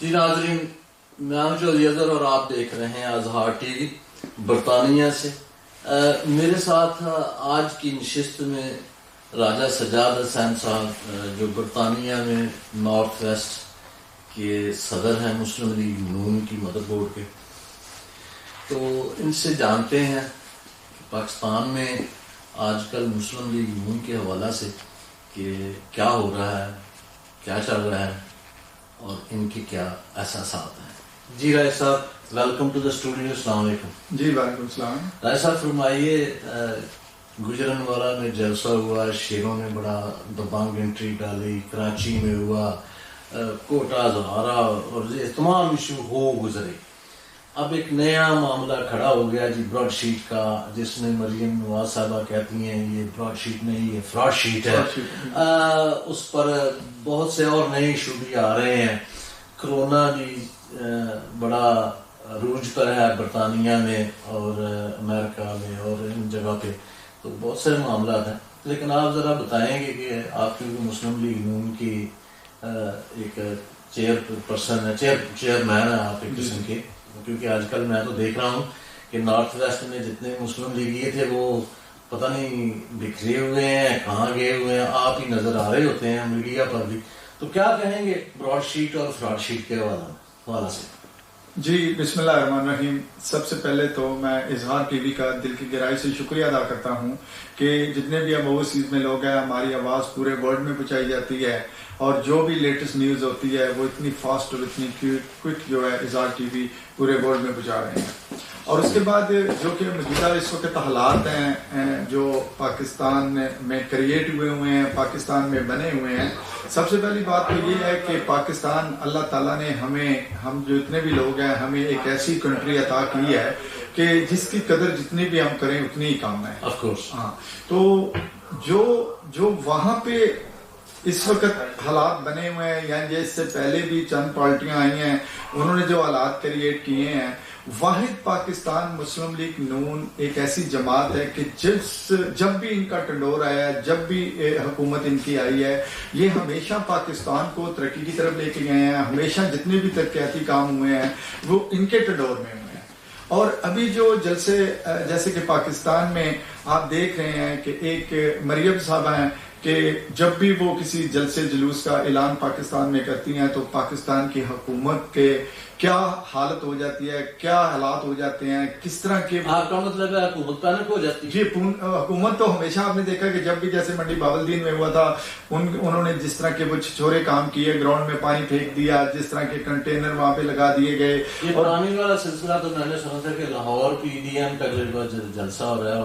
جی ناظرین، میں جو یزر اور آپ دیکھ رہے ہیں اظہار ٹی وی برطانیہ سے. میرے ساتھ آج کی نشست میں راجہ سجاد حسین صاحب جو برطانیہ میں نارتھ ویسٹ کے صدر ہیں مسلم لیگ نون کی مدر بورڈ کے. تو ان سے جانتے ہیں کہ پاکستان میں آج کل مسلم لیگ نون کے حوالہ سے کہ کیا ہو رہا ہے، کیا چل رہا ہے اور ان کے کیا احساسات ہیں. جی رائے صاحب، ویلکم ٹو دا اسٹوڈیو. السلام علیکم. جی وعلیکم السلام. رائے صاحب فرمائیے، گجرانوالہ میں جلسہ ہوا، شیروں نے بڑا دبانگ انٹری ڈالی، کراچی میں ہوا، کوٹا زہارا اور یہ تمام ایشو ہو گزرے. اب ایک نیا معاملہ کھڑا ہو گیا جی براڈ شیٹ کا، جس میں مریم نواز صاحبہ کہتی ہیں یہ براڈ شیٹ نہیں، یہ فراڈ شیٹ ہے. اس پر بہت سے اور نئے ایشو بھی آ رہے ہیں. کرونا بھی بڑا عروج پر ہے برطانیہ میں اور امریکہ میں اور ان جگہ پہ، تو بہت سے معاملات ہیں. لیکن آپ ذرا بتائیں گے کہ آپ کیونکہ مسلم لیگ نون کی ایک چیئرمین ہیں آپ ایک قسم کے، کیونکہ آج کل میں تو دیکھ رہا ہوں کہ نارتھ ویسٹ میں جتنے مسلم لیگی تھے وہ پتہ نہیں بکھرے ہوئے ہیں، کہاں گئے ہوئے ہیں، آپ ہی نظر آ رہے ہوتے ہیں میڈیا پر بھی. تو کیا کہیں گے براڈ شیٹ اور فراڈ شیٹ کے حوالہ سے؟ جی بسم اللہ الرحمن الرحیم. سب سے پہلے تو میں اظہار ٹی وی کا دل کی گہرائی سے شکریہ ادا کرتا ہوں کہ جتنے بھی اب اوورسیز میں لوگ ہیں، ہماری آواز پورے ورلڈ میں پہنچائی جاتی ہے اور جو بھی لیٹسٹ نیوز ہوتی ہے وہ اتنی فاسٹ اور اتنی کوئک جو ہے اظہار ٹی وی پورے ورلڈ میں پہنچا رہے ہیں. اور اس کے بعد جو کہ موجودہ اس وقت حالات ہیں جو پاکستان میں کریٹ ہوئے ہیں، پاکستان میں بنے ہوئے ہیں. سب سے پہلی بات تو یہ ہے کہ پاکستان، اللہ تعالیٰ نے ہم جو اتنے بھی لوگ ہیں، ہمیں ایک ایسی کنٹری عطا کی ہے کہ جس کی قدر جتنی بھی ہم کریں اتنی ہی کام ہے. Of course. ہاں، تو جو وہاں پہ اس وقت حالات بنے ہوئے ہیں، یعنی اس سے پہلے بھی چند پارٹیاں آئی ہیں، انہوں نے جو حالات کریٹ کیے ہیں، واحد پاکستان مسلم لیگ نون ایک ایسی جماعت ہے کہ جب بھی ان کا ٹنڈور آیا ہے، جب بھی حکومت ان کی آئی ہے، یہ ہمیشہ پاکستان کو ترقی کی طرف لے کے گئے ہیں. ہمیشہ جتنے بھی ترقیاتی کام ہوئے ہیں وہ ان کے ٹنڈور میں ہوئے ہیں. اور ابھی جو جلسے جیسے کہ پاکستان میں آپ دیکھ رہے ہیں کہ ایک مریم صاحبہ ہیں کہ جب بھی وہ کسی جلسے جلوس کا اعلان پاکستان میں کرتی ہیں تو پاکستان کی حکومت کے کیا حالت ہو جاتی ہے، کیا حالات ہو جاتے ہیں، کس طرح کے. آپ کا مطلب ہے حکومت پینک ہو جاتی ہے؟ جی، حکومت تو ہمیشہ آپ نے دیکھا کہ جب بھی جیسے منڈی باولدین میں ہوا تھا، انہوں نے جس طرح کے وہ چھوڑے کام کیے، گراؤنڈ میں پانی پھینک دیا، جس طرح کے کنٹینر وہاں پہ لگا دیے گئے. یہ پانی والا سلسلہ تو میں نے سنا تھا کہ لاہور پی ڈی ایم کا جلسہ ہو رہا ہے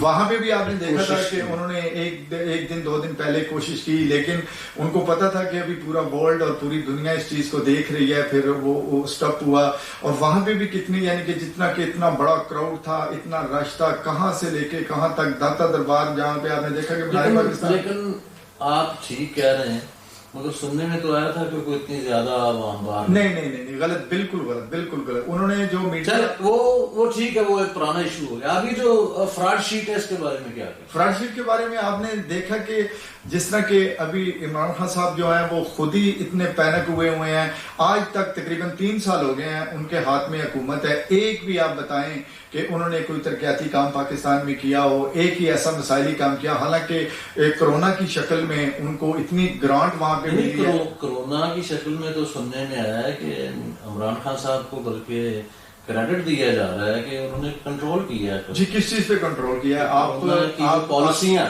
وہاں پہ بھی آپ نے دیکھا تھا کہ انہوں نے ایک دن 2 دن پہلے کوشش کی، لیکن ان کو پتا تھا کہ ابھی پورا ورلڈ اور پوری دنیا اس چیز کو دیکھ رہی ہے. پھر وہ سٹاپ ہوا اور وہاں پہ بھی کتنی، یعنی کہ جتنا کہ اتنا بڑا کراؤڈ تھا، اتنا رش تھا، کہاں سے لے کے کہاں تک، داتا دربار جہاں پہ آپ نے دیکھا کہ لیکن آپ ٹھیک کہہ رہے ہیں، مگر سننے میں تو آیا تھا کہ کوئی اتنی زیادہ عوام باہر نہیں، غلط، بالکل غلط. انہوں نے جو میڈیا وہ ٹھیک ہے، وہ ایک پرانا ایشو ہو گیا. ابھی جو فراڈ شیٹ ہے اس کے بارے میں کیا ہے؟ فراڈ شیٹ کے بارے میں آپ نے دیکھا کہ جس طرح کہ ابھی عمران خان صاحب جو ہیں وہ خود ہی اتنے پینک ہوئے ہیں. آج تک تقریباً 3 سال ہو گئے ہیں ان کے ہاتھ میں حکومت ہے. ایک بھی آپ بتائیں کہ انہوں نے کوئی ترقیاتی کام پاکستان میں کیا ہو، ایک ہی ایسا مسائلی کام کیا، حالانکہ کرونا کی شکل میں ان کو اتنی گرانٹ وہاں پہ ملی ہے. کرونا کی شکل میں تو سننے میں آیا ہے کہ عمران خان صاحب کو بلکہ کریڈٹ دیا جا رہا ہے کہ انہوں نے کنٹرول کیا ہے. جی، کس چیز پہ کنٹرول کیا ہے؟ آپ پالیسیاں،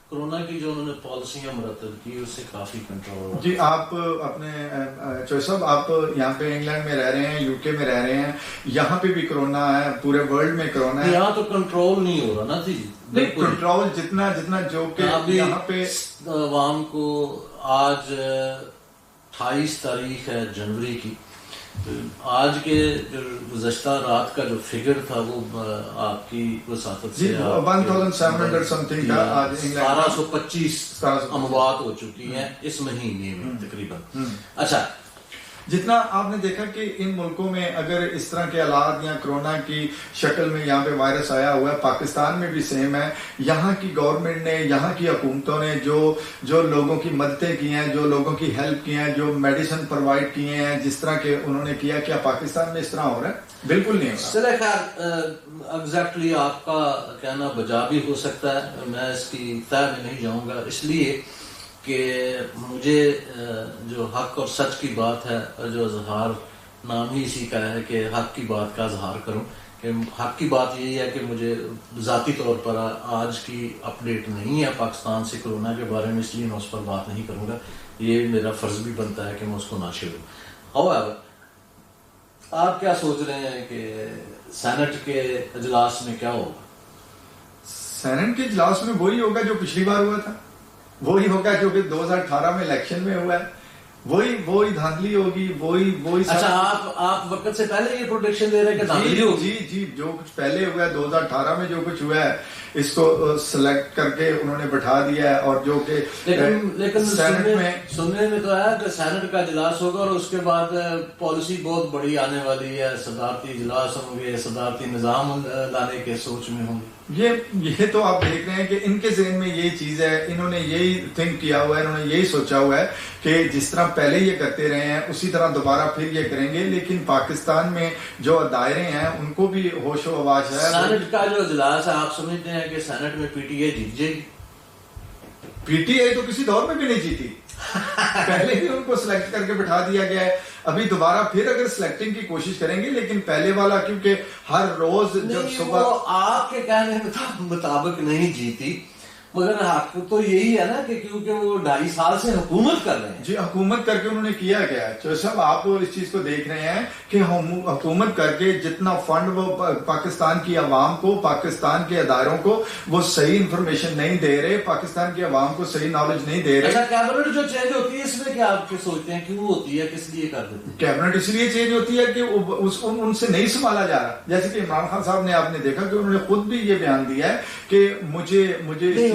کرونا کی جو انہوں نے پالیسیاں مرتب کی اس سے کافی کنٹرول. جی، آپ اپنے چوہے صاحب، آپ یہاں پہ انگلینڈ میں رہ رہے ہیں، یو کے میں رہ رہے ہیں، یہاں پہ بھی کرونا ہے، پورے ورلڈ میں کرونا ہے. یہاں تو کنٹرول نہیں ہو رہا نا جی. نہیں، کنٹرول جتنا جو کہ یہاں پہ عوام کو آج 28 تاریخ ہے جنوری کی، آج کے جو گزشتہ رات کا جو فگر تھا وہ آپ کی وساطت سے 1700 سم تھنگ کا، آج 1725 اموات ہو چکی ہیں اس مہینے میں تقریباً. اچھا، جتنا آپ نے دیکھا کہ ان ملکوں میں اگر اس طرح کے حالات یا کرونا کی شکل میں یہاں پہ وائرس آیا ہوا ہے، پاکستان میں بھی سیم ہے، یہاں کی گورنمنٹ نے، یہاں کی حکومتوں نے جو لوگوں کی مددیں کی ہیں، جو لوگوں کی ہیلپ کی ہیں، جو میڈیسن پرووائڈ کیے ہیں، جس طرح کے انہوں نے کیا، کیا پاکستان میں اس طرح ہو رہا ہے؟ بالکل نہیں ہو رہا. چلے خیر، ایگزیکٹلی آپ کا کہنا بجا بھی ہو سکتا ہے، میں اس کی تہ میں نہیں جاؤں گا، اس لیے کہ مجھے جو حق اور سچ کی بات ہے، جو اظہار نام ہی اسی کا ہے کہ حق کی بات کا اظہار کروں، کہ حق کی بات یہی ہے کہ مجھے ذاتی طور پر آج کی اپڈیٹ نہیں ہے پاکستان سے کرونا کے بارے میں، اس لیے میں اس پر بات نہیں کروں گا، یہ میرا فرض بھی بنتا ہے کہ میں اس کو ناشر ہوں. However، آپ کیا سوچ رہے ہیں کہ سینٹ کے اجلاس میں کیا ہوگا؟ سینٹ کے اجلاس میں وہی ہوگا جو پچھلی بار ہوا تھا، وہی ہوگا جو کہ 2018 میں الیکشن میں ہوا ہے، وہی دھاندلی ہوگی، وہی. اچھا، آپ وقت سے پہلے یہ پروڈکشن دے رہے ہیں کہ دھاندلی ہوگی؟ جی، جو کچھ پہلے ہوا ہے 2018 میں جو کچھ ہوا ہے، اس کو سلیکٹ کر کے انہوں نے بٹھا دیا ہے، اور جو کہ لیکن سینٹ میں سننے میں تو ہے کہ سینٹ کا اجلاس ہوگا اور اس کے بعد پالیسی بہت بڑی آنے والی ہے، صدارتی اجلاس ہوں گے، صدارتی نظام لانے کے سوچ میں ہوں گے. یہ تو آپ دیکھ رہے ہیں کہ ان کے ذہن میں یہی چیز ہے، انہوں نے یہی تھنک کیا ہوا ہے، انہوں نے یہی سوچا ہوا ہے کہ جس طرح پہلے یہ کرتے رہے ہیں اسی طرح دوبارہ پھر یہ کریں گے. لیکن پاکستان میں جو دائرے ہیں ان کو بھی ہوش و آواز ہے. سینٹ کا جو اجلاس ہے، آپ سمجھتے ہیں کہ سینٹ میں پی ٹی آئی جیت جائے گی؟ پی ٹی آئی تو کسی دور میں بھی نہیں جیتی، پہلے بھی ان کو سلیکٹ کر کے بٹھا دیا گیا ہے، ابھی دوبارہ پھر اگر سلیکٹنگ کی کوشش کریں گے، لیکن پہلے والا کیونکہ ہر روز جب صبح آپ کے کہنے مطابق نہیں جیتی، مگر حق تو یہی ہے نا کہ کیونکہ وہ 2.5 سال سے حکومت کر رہے ہیں. جی، حکومت کر کے انہوں نے کیا گیا ہے. جو سب آپ اس چیز کو دیکھ رہے ہیں کہ حکومت کر کے جتنا فنڈ وہ پاکستان کی عوام کو، پاکستان کے اداروں کو وہ صحیح انفارمیشن نہیں دے رہے، پاکستان کی عوام کو صحیح نالج نہیں دے رہے. اچھا، کیبنٹ جو چینج ہوتی ہے اس میں کیا آپ سوچتے ہیں کیوں ہوتی ہے، کس لیے کر دیتے ہیں؟ کیبنٹ اس لیے چینج ہوتی ہے کہ ان سے نہیں سنبھالا جا رہا. جیسے کہ عمران خان صاحب نے، آپ نے دیکھا کہ انہوں نے خود بھی یہ بیان دیا ہے کہ مجھے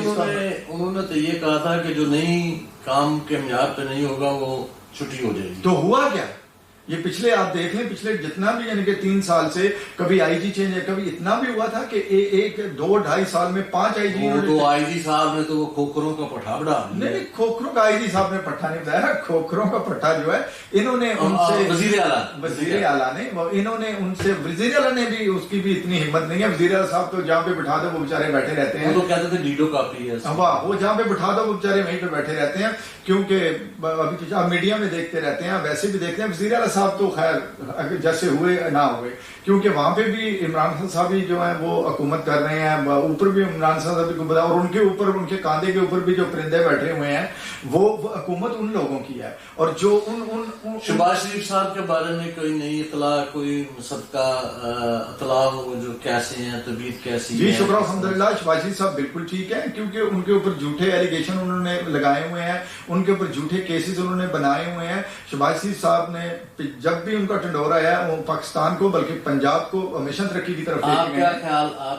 انہوں نے تو یہ کہا تھا کہ جو نہیں کام کے معیار پہ نہیں ہوگا وہ چھٹی ہو جائے گی. تو ہوا کیا؟ یہ پچھلے آپ دیکھ لیں، پچھلے جتنا بھی یعنی کہ 3 سال سے کبھی آئی جی چینج ہے، کبھی اتنا بھی ہوا تھا کہ 2-2.5 سال میں 5 آئی جی. تو آئی جی صاحب نے تو وہ کھوکھروں کا پٹھا بڑھا دیا. نہیں، کھوکھروں کا آئی جی صاحب نے پٹھا نہیں بتایا، کھوکھروں کا پٹھا جو ہے انہوں نے ان سے وزیر اعلیٰ نے انہوں نے ان سے، وزیر اعلیٰ نے بھی اس کی بھی اتنی ہمت نہیں ہے. وزیر اعلیٰ صاحب تو جہاں پہ بٹھا دو وہ بیچارے بیٹھے رہتے ہیں، وہ تو کہتے تھے ڈیڈو کاپی ہے، وہ جہاں پہ بٹھا دو وہ بیچارے وہیں پہ بیٹھے رہتے ہیں. کیونکہ ابھی آپ میڈیا میں دیکھتے رہتے ہیں، ویسے بھی دیکھتے ہیں. وزیر اعلیٰ صاحب تو خیر جیسے ہوئے نہ ہوئے، کیونکہ وہاں پہ بھی عمران خان صاحب ہی جو ہیں وہ حکومت کر رہے ہیں، اوپر بھی عمران خان صاحب کو بتا، اور ان کے اوپر، ان کے کاندھے کے اوپر بھی جو پرندے بیٹھے ہوئے ہیں وہ حکومت ان لوگوں کی ہے. اور جو شہباز شریف صاحب کے بارے میں کوئی نئی اطلاع، کوئی صدقہ اطلاع ہو جو کیسے ہیں، طبیعت کیسی ہے؟ جی شکر الحمدللہ، شہباز شریف صاحب بالکل ٹھیک ہے، کیونکہ ان کے اوپر جھوٹے ایلیگیشن انہوں نے لگائے ہوئے ہیں، ان کے اوپر جھوٹے کیسز انہوں نے بنائے ہوئے ہیں. شہباز شریف صاحب نے جب بھی ان کا ٹنڈورا ہے وہ پاکستان کو بلکہ پنجاب کو ہمیشہ ترقی کی طرف. آپ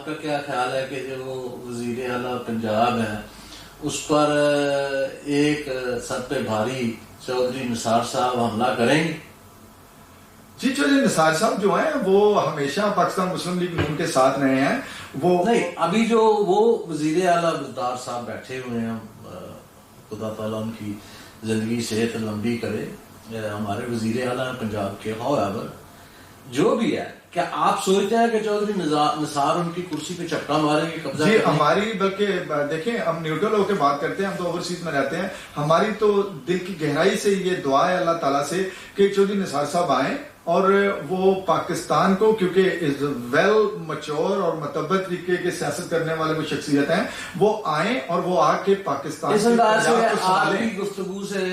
کا کیا خیال ہے کہ جو وزیر اعلیٰ پنجاب ہے اس پر ایک سر پہ بھاری چودھری نثار صاحب حملہ کریں گے؟ جی، چودھری نثار صاحب جو ہیں وہ ہمیشہ پاکستان مسلم لیگ نون کے ساتھ رہے ہیں. وہ نہیں، ابھی جو وہ وزیر اعلیٰ بزدار صاحب بیٹھے ہوئے ہیں، خدا تعالیٰ ان کی زندگی صحت لمبی کرے، ہمارے وزیر اعلیٰ پنجاب کے. however جو بھی ہے، کیا آپ سوچتے ہیں کہ چودھری نثار ان کی کرسی پہ چپٹا ماریں گے، قبضہ جی ہماری، بلکہ دیکھیں ہم نیوٹرل ہو کے بات کرتے ہیں، ہم تو اوورسیز میں رہتے ہیں، ہماری تو دل کی گہرائی سے یہ دعا ہے اللہ تعالیٰ سے کہ چودھری نثار صاحب آئیں اور وہ پاکستان کو، کیونکہ ویل میچور اور متبر طریقے کے سیاست کرنے والے وہ شخصیت ہیں، وہ آئیں اور وہ آ کے پاکستان اس انداز سے آپ کی گفتگو سے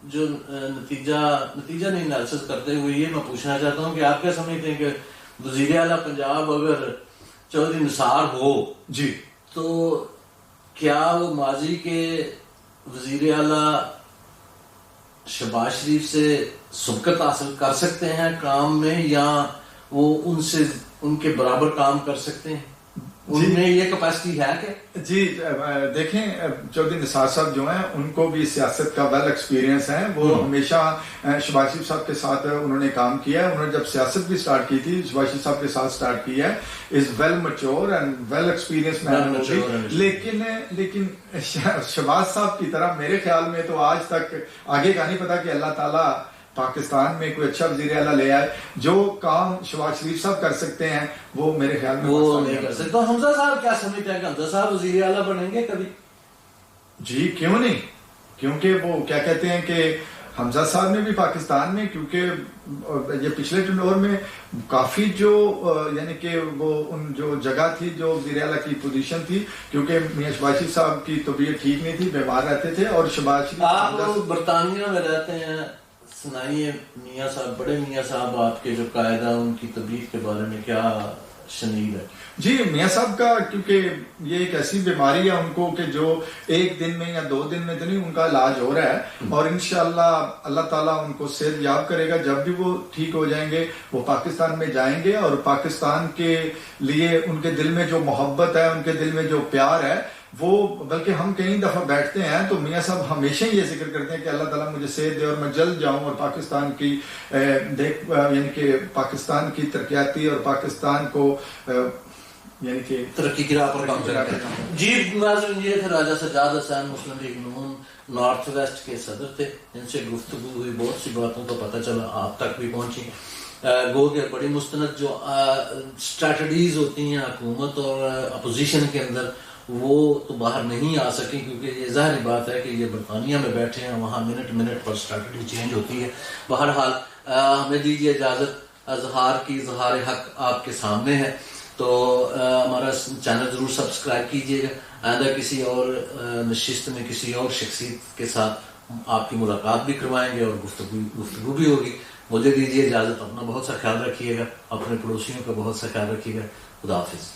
جو نتیجہ نہیں انالیسس کرتے ہوئے یہ میں پوچھنا چاہتا ہوں کہ آپ کیا سمجھتے ہیں کہ وزیر اعلیٰ پنجاب اگر چودھری نثار ہو جی تو کیا وہ ماضی کے وزیر اعلیٰ شہباز شریف سے سبقت حاصل کر سکتے ہیں کام میں، یا وہ ان کے برابر کام کر سکتے ہیں؟ ان میں یہ کیپیسٹی ہے کہ جی دیکھیں چودھری نثار صاحب جو ہیں ان کو بھی سیاست کا ویل ایکسپیرینس ہے. وہ ہمیشہ شہباز شریف صاحب کے ساتھ انہوں نے کام کیا ہے. انہوں نے جب سیاست بھی سٹارٹ کی تھی شہباز شریف صاحب کے ساتھ سٹارٹ کی ہے. As well mature and well experience man. لیکن شہباز صاحب کی طرح میرے خیال میں تو آج تک آگے کا نہیں پتا کہ اللہ تعالیٰ پاکستان میں کوئی اچھا وزیر اعلیٰ لے آئے. جو کام شہباز شریف صاحب کر سکتے ہیں وہ میرے خیال میں وہ نہیں کر سکتے. تو حمزہ صاحب کیا سمجھتے ہیں کہ حمزہ صاحب وزیر اعلیٰ بنیں گے کبھی؟ جی کیوں نہیں, کیونکہ وہ کیا کہتے ہیں کہ حمزہ صاحب نے بھی پاکستان میں, کیونکہ یہ پچھلے دور میں کافی جو یعنی کہ وہ ان جو جگہ تھی جو وزیر اعلیٰ کی پوزیشن تھی, کیونکہ میاں شہباز شریف صاحب کی طبیعت ٹھیک نہیں تھی, بیمار رہتے تھے. اور شہباز شریف آپ برطانیہ میں رہتے ہیں, سنائیے میاں صاحب, بڑے میاں صاحب آپ کے جو قائد ہیں ان کی طبیعت کے بارے میں کیا شنید ہے؟ جی میاں صاحب کا کیونکہ یہ ایک ایسی بیماری ہے ان کو کہ جو ایک دن میں یا 2 دن میں تو نہیں, ان کا علاج ہو رہا ہے. اور انشاءاللہ اللہ تعالیٰ ان کو صحت یاب کرے گا. جب بھی وہ ٹھیک ہو جائیں گے وہ پاکستان میں جائیں گے, اور پاکستان کے لیے ان کے دل میں جو محبت ہے, ان کے دل میں جو پیار ہے وہ, بلکہ ہم کئی دفعہ بیٹھتے ہیں تو میاں صاحب ہمیشہ یہ ذکر کرتے ہیں کہ اللہ تعالیٰ مجھے صحت دے اور میں جلد جاؤں اور پاکستان کی یعنی کہ پاکستان کی ترقیاتی اور پاکستان کو یعنی کہ ترقی کی راہ پر کام کریں. جی ناظرین, یہ تھے راجہ سجاد حسین, مسلم لیگ نون نارتھ ویسٹ کے صدر تھے. ان سے گفتگو ہوئی, بہت سی باتوں کا پتہ چلا, آپ تک بھی پہنچی. گو کہ بڑی مستند جو اسٹریٹجیز ہوتی ہیں حکومت اور اپوزیشن کے اندر, وہ تو باہر نہیں آ سکیں, کیونکہ یہ ظاہری بات ہے کہ یہ برطانیہ میں بیٹھے ہیں, وہاں منٹ پر اسٹریٹجی چینج ہوتی ہے. بہرحال ہمیں دیجیے اجازت, اظہار حق آپ کے سامنے ہے. تو ہمارا چینل ضرور سبسکرائب کیجیے گا. آئندہ کسی اور نشست میں کسی اور شخصیت کے ساتھ آپ کی ملاقات بھی کروائیں گے اور گفتگو بھی ہوگی. مجھے دیجیے اجازت, اپنا بہت سا خیال رکھیے گا, اپنے پڑوسیوں کا بہت سا خیال رکھیے گا. خدا حافظ.